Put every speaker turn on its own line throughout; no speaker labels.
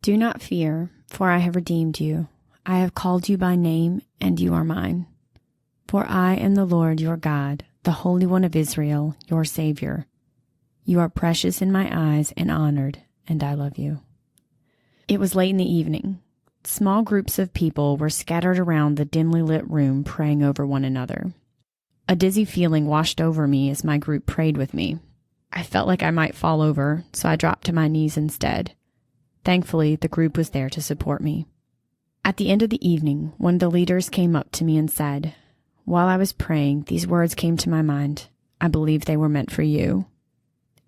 Do not fear, for I have redeemed you. I have called you by name, and you are mine. For I am the Lord your God, the Holy One of Israel, your Savior. You are precious in my eyes and honored, and I love you. It was late in the evening. Small groups of people were scattered around the dimly lit room praying over one another. A dizzy feeling washed over me as my group prayed with me. I felt like I might fall over, so I dropped to my knees instead. Thankfully, the group was there to support me. At the end of the evening, one of the leaders came up to me and said, "While I was praying, these words came to my mind. I believe they were meant for you."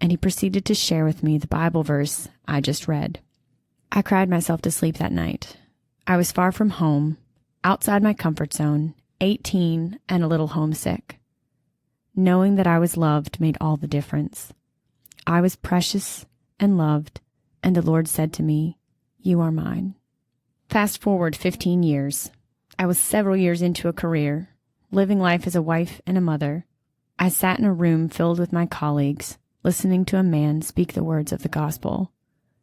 And he proceeded to share with me the Bible verse I just read. I cried myself to sleep that night. I was far from home, outside my comfort zone, 18 and a little homesick. Knowing that I was loved made all the difference. I was precious and loved, and the Lord said to me, "You are mine." Fast forward 15 years. I was several years into a career, living life as a wife and a mother. I sat in a room filled with my colleagues, listening to a man speak the words of the gospel.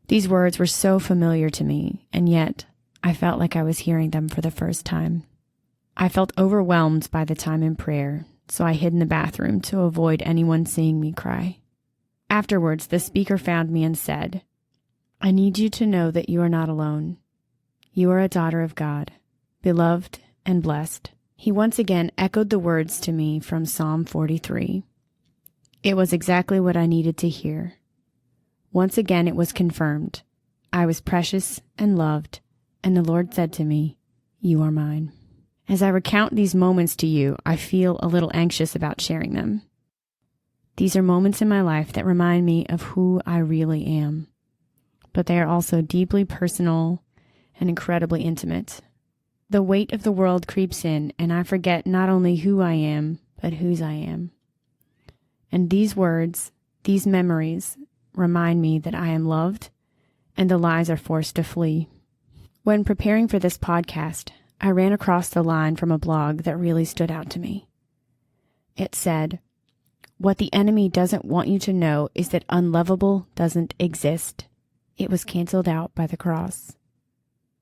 These words were so familiar to me, and yet I felt like I was hearing them for the first time. I felt overwhelmed by the time in prayer, so I hid in the bathroom to avoid anyone seeing me cry. Afterwards, the speaker found me and said, "I need you to know that you are not alone. You are a daughter of God, beloved and blessed." He once again echoed the words to me from Psalm 43. It was exactly what I needed to hear. Once again it was confirmed. I was precious and loved, and the Lord said to me, "You are mine." As I recount these moments to you, I feel a little anxious about sharing them. These are moments in my life that remind me of who I really am, but they are also deeply personal and incredibly intimate. The weight of the world creeps in, and I forget not only who I am, but whose I am. And these words, these memories, remind me that I am loved, and the lies are forced to flee. When preparing for this podcast, I ran across the line from a blog that really stood out to me. It said, "What the enemy doesn't want you to know is that unlovable doesn't exist. It was canceled out by the cross."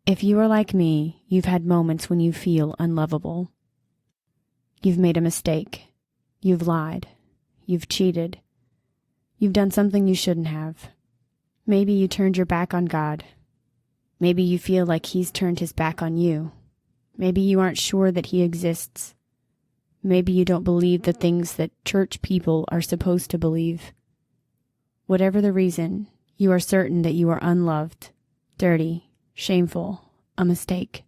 If you are like me, you've had moments when you feel unlovable. You've made a mistake. You've lied. You've cheated. You've done something you shouldn't have. Maybe you turned your back on God. Maybe you feel like He's turned His back on you. Maybe you aren't sure that He exists. Maybe you don't believe the things that church people are supposed to believe. Whatever the reason, you are certain that you are unloved, dirty, shameful, a mistake.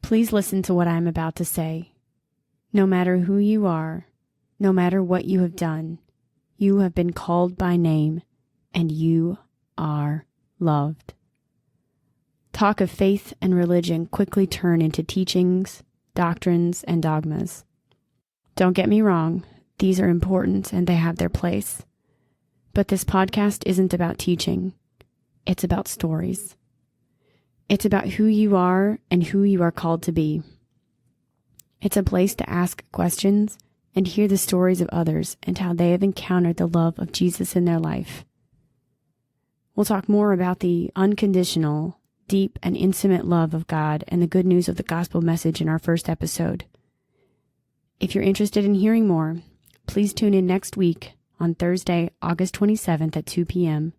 Please listen to what I am about to say. No matter who you are, no matter what you have done, you have been called by name, and you are loved. Talk of faith and religion quickly turn into teachings, doctrines, and dogmas. Don't get me wrong, these are important and they have their place. But this podcast isn't about teaching. It's about stories. It's about who you are and who you are called to be. It's a place to ask questions and hear the stories of others and how they have encountered the love of Jesus in their life. We'll talk more about the unconditional, deep, and intimate love of God and the good news of the gospel message in our first episode. If you're interested in hearing more, please tune in next week on Thursday, August 27th at 2 p.m.